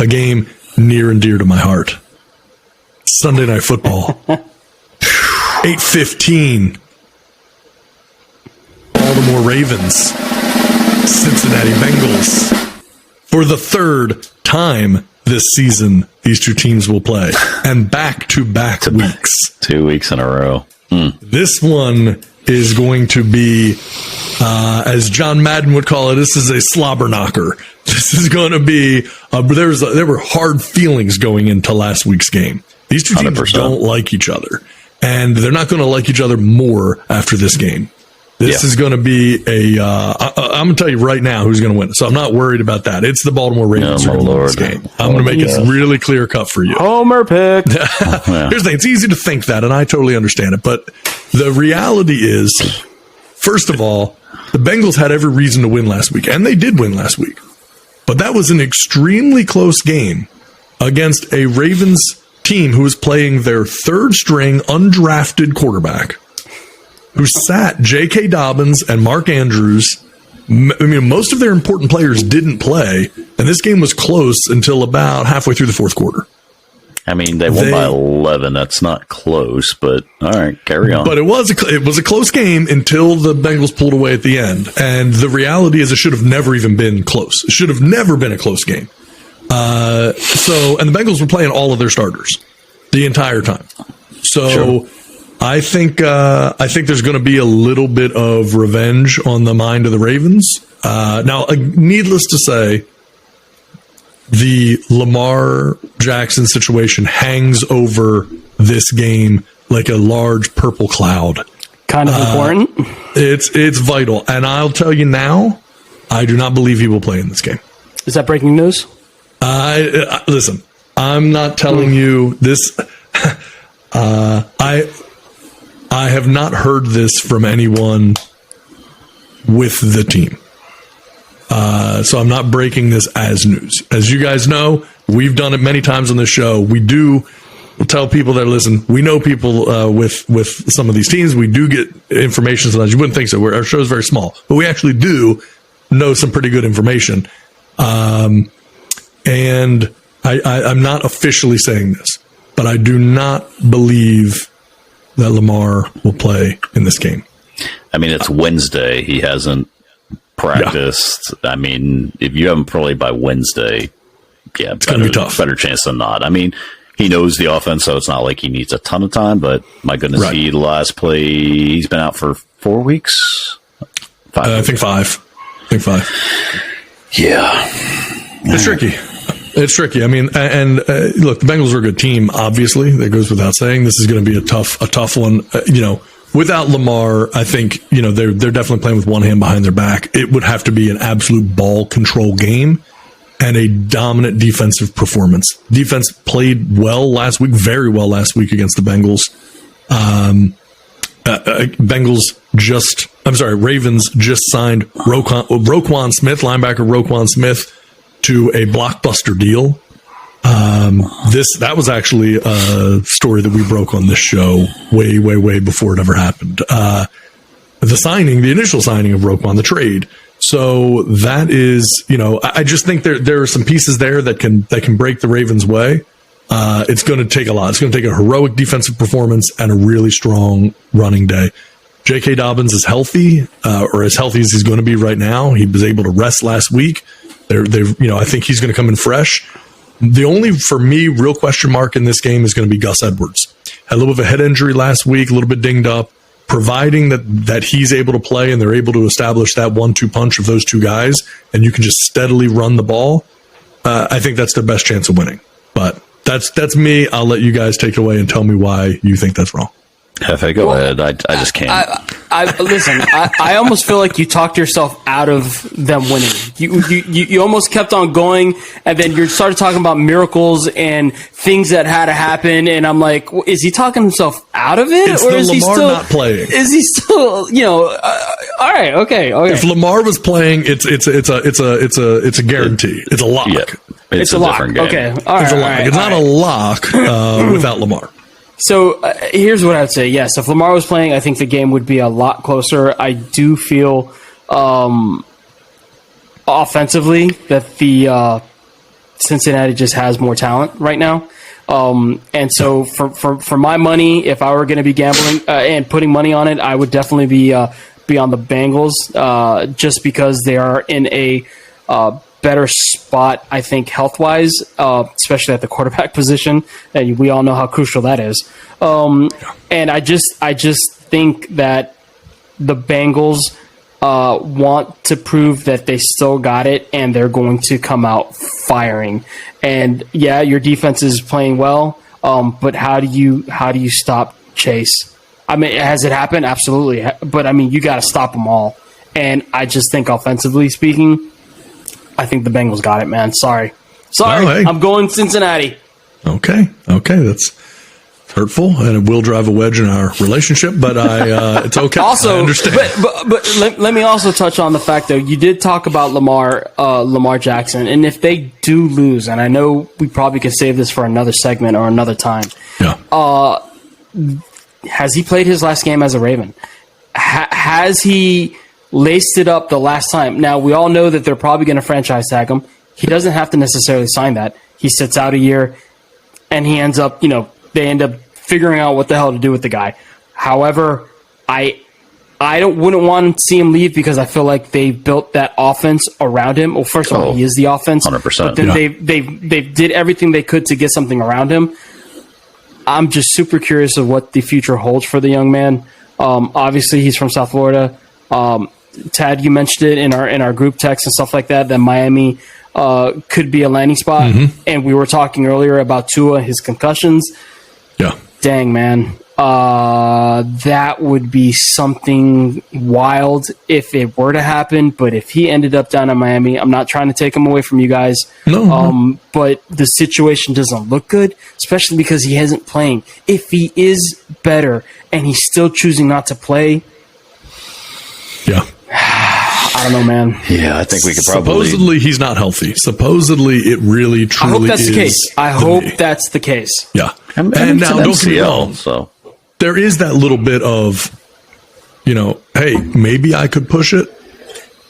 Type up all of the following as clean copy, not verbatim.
a game near and dear to my heart. Sunday Night Football. 8:15. Baltimore Ravens. Cincinnati Bengals. For the third time this season, these two teams will play. And back-to-back weeks. 2 weeks in a row. This one is going to be, as John Madden would call it, this is a slobber knocker. This is going to be, there were hard feelings going into last week's game. These two teams 100%. don't like each other, and they're not going to like each other more after this game. This is going to be I'm going to tell you right now who's going to win. So I'm not worried about that. It's the Baltimore Ravens who are going to win this game. I'm going to make it really clear cut for you. Homer pick. Here's the thing. It's easy to think that, and I totally understand it. But the reality is, first of all, the Bengals had every reason to win last week, and they did win last week. But that was an extremely close game against a Ravens team who was playing their third-string undrafted quarterback, who sat J.K. Dobbins and Mark Andrews. I mean, most of their important players didn't play, and this game was close until about halfway through the fourth quarter. I mean, they won by 11. That's not close, but all right, carry on. But it was a close game until the Bengals pulled away at the end. And the reality is it should have never even been close. It should have never been a close game. And the Bengals were playing all of their starters the entire time. So sure. I think there's going to be a little bit of revenge on the mind of the Ravens. Now, needless to say, the Lamar Jackson situation hangs over this game like a large purple cloud. Kind of important. It's vital. And I'll tell you now, I do not believe he will play in this game. Is that breaking news? Listen, I'm not telling you this. I have not heard this from anyone with the team. So I'm not breaking this as news. As you guys know, we've done it many times on this show. We'll tell people that listen. We know people with some of these teams. We do get information sometimes. You wouldn't think so. Our show is very small, but we actually do know some pretty good information. And I'm not officially saying this, but I do not believe that Lamar will play in this game. I mean, it's Wednesday. He hasn't practiced. Yeah. I mean, if you haven't played by Wednesday, it's going to be tough. Better chance than not. I mean, he knows the offense, so it's not like he needs a ton of time, but my goodness, he's been out for 4 weeks? 5 I think five. Yeah. It's tricky. It's tricky. I mean, and look, the Bengals are a good team, obviously. That goes without saying. This is going to be a tough one. Without Lamar, I think, they're definitely playing with one hand behind their back. It would have to be an absolute ball control game and a dominant defensive performance. Defense played well last week, very well last week against the Bengals. Ravens just signed Roquan Smith, linebacker Roquan Smith, to a blockbuster deal. That was actually a story that we broke on this show way before it ever happened. The initial signing of Roquan, the trade. So that is, I just think there are some pieces there that can break the Ravens' way. It's going to take a lot. It's going to take a heroic defensive performance and a really strong running day. J.K. Dobbins is healthy, or as healthy as he's going to be right now. He was able to rest last week. I think he's going to come in fresh. The only, for me, real question mark in this game is going to be Gus Edwards. Had a little bit of a head injury last week, a little bit dinged up. Providing that he's able to play and they're able to establish that 1-2 punch of those two guys, and you can just steadily run the ball, I think that's their best chance of winning. But that's me. I'll let you guys take it away and tell me why you think that's wrong. Hefe, go ahead. I just can't. Listen, I almost feel like you talked yourself out of them winning. You almost kept on going, and then you started talking about miracles and things that had to happen, and I'm like, is he talking himself out of it, it's or is Lamar he still not playing? Is he still? All right, okay. If Lamar was playing, it's a guarantee. It's a lock. Yeah, it's a lock. Different game. Okay, all right. It's a lock. Right, it's not a lock without Lamar. So here's what I'd say. Yes, if Lamar was playing, I think the game would be a lot closer. I do feel offensively that the Cincinnati just has more talent right now. And so for my money, if I were going to be gambling and putting money on it, I would definitely be on the Bengals, just because they are in a better spot, I think, health-wise, especially at the quarterback position. And we all know how crucial that is. And I just think that the Bengals want to prove that they still got it, and they're going to come out firing. And yeah, your defense is playing well, but how do you stop Chase? I mean, has it happened? Absolutely, but I mean, you got to stop them all. And I just think, offensively speaking, I think the Bengals got it, man. Sorry, Well, hey. I'm going Cincinnati. Okay, that's hurtful, and it will drive a wedge in our relationship, but it's okay. Also, I understand. but let me also touch on the fact, though, you did talk about Lamar Jackson, and if they do lose, and I know we probably could save this for another segment or another time. Yeah. Has he played his last game as a Raven? Has he laced it up the last time? Now, we all know that they're probably going to franchise tag him. He doesn't have to necessarily sign that. He sits out a year, and he ends up, they end up figuring out what the hell to do with the guy. However, I wouldn't want to see him leave, because I feel like they built that offense around him. Well, first of all, he is the offense. 100%. But then they did everything they could to get something around him. I'm just super curious of what the future holds for the young man. Obviously, he's from South Florida. Tad, you mentioned it in our group text and stuff like that Miami could be a landing spot. Mm-hmm. And we were talking earlier about Tua, his concussions. Yeah. Dang, man. That would be something wild if it were to happen. But if he ended up down in Miami, I'm not trying to take him away from you guys. No. But the situation doesn't look good, especially because he isn't playing. If he is better and he's still choosing not to play, yeah. I don't know, man. Yeah, I think we could probably. Supposedly he's not healthy. Supposedly it really truly I hope that's is the case. I hope that's the case. Yeah. And now don't get me wrong. So there is that little bit of, hey, maybe I could push it,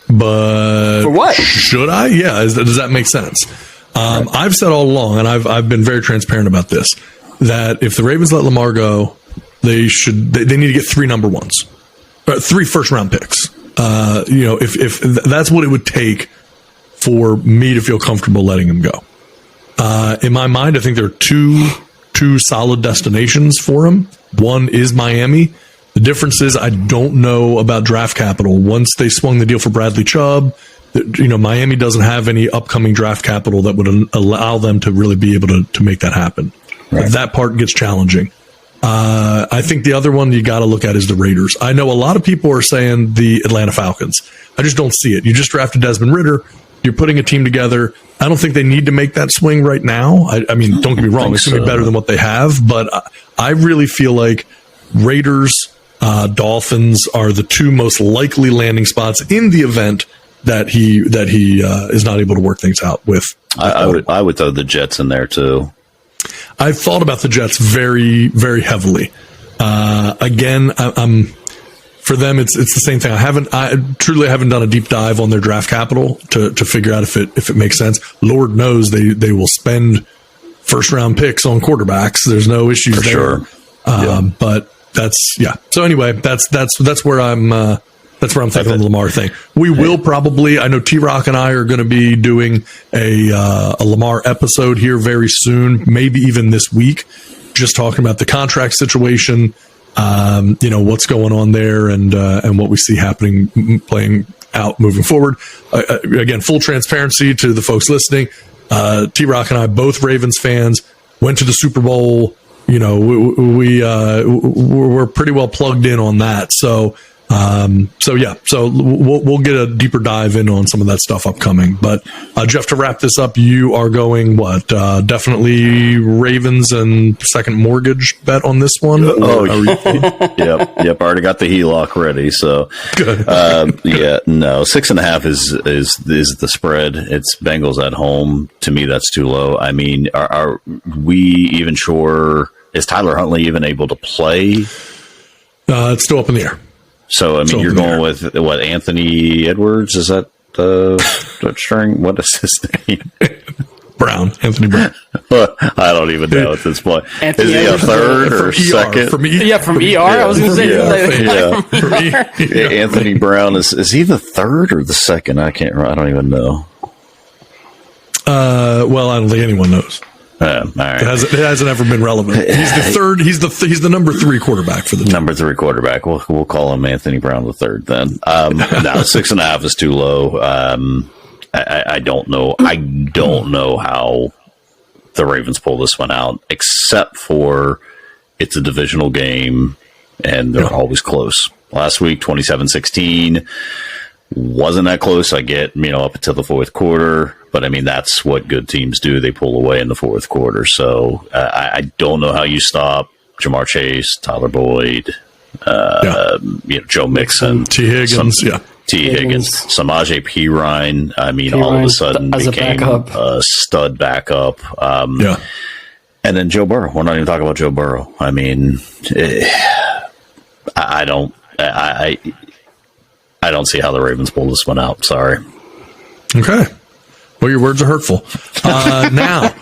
but for what? Should I? Yeah. Does that make sense? Right. I've said all along, and I've been very transparent about this, that if the Ravens let Lamar go, they need to get 3 number ones, or 3 first round picks. If that's what it would take for me to feel comfortable letting him go. In my mind, I think there are two solid destinations for him. One is Miami. The difference is I don't know about draft capital. Once they swung the deal for Bradley Chubb, Miami doesn't have any upcoming draft capital that would allow them to really be able to make that happen. Right. That part gets challenging. I think the other one you got to look at is the Raiders. I know a lot of people are saying the Atlanta Falcons. I just don't see it. You just drafted Desmond Ridder. You're putting a team together. I don't think they need to make that swing right now. I mean, don't get me wrong. It's going to be better than what they have, but I really feel like Raiders, Dolphins are the 2 most likely landing spots in the event that he is not able to work things out with. I would throw the Jets in there too. I've thought about the Jets very, very heavily. Again, I'm for them. It's the same thing. I truly haven't done a deep dive on their draft capital to figure out if it makes sense. Lord knows they will spend first round picks on quarterbacks. There's no issues for there. Sure. But that's So anyway, that's where I'm. That's where I'm thinking of the Lamar thing. We will probably, I know T-Rock and I are going to be doing a Lamar episode here very soon, maybe even this week, just talking about the contract situation, what's going on there and what we see happening, playing out moving forward. Again, full transparency to the folks listening. T-Rock and I, both Ravens fans, went to the Super Bowl. We're pretty well plugged in on that. So we'll get a deeper dive in on some of that stuff upcoming. But Jeff, to wrap this up, you are going definitely Ravens and second mortgage bet on this one. Yep. I already got the HELOC ready. So good. 6.5 is the spread. It's Bengals at home. To me, that's too low. I mean, are we even sure? Is Tyler Huntley even able to play? It's still up in the air. So, I mean, you're going with, Anthony Edwards? Is that the string? What is his name? Anthony Brown. I don't even know at this point. Anthony Is he a Anderson third or second? From ER. I was going to say, Anthony Brown is he the third or the second? I don't even know. Well, I don't think anyone knows. All right. It hasn't ever been relevant. He's the third. He's the number 3 quarterback for the team. Number 3 quarterback. We'll call him Anthony Brown the third then. No, 6.5 is too low. I don't know. I don't know how the Ravens pull this one out, except for it's a divisional game and they're always close. Last week, 27-16. Wasn't that close. I get, up until the fourth quarter, but I mean, that's what good teams do. They pull away in the fourth quarter. So I don't know how you stop Jamar Chase, Tyler Boyd, Joe Mixon, T. Higgins, T. Higgins, Samaje Perine. I mean, all of a sudden became a stud backup. And then Joe Burrow. We're not even talking about Joe Burrow. I mean, I don't see how the Ravens pull this one out. Sorry. Okay. Well, your words are hurtful. Now,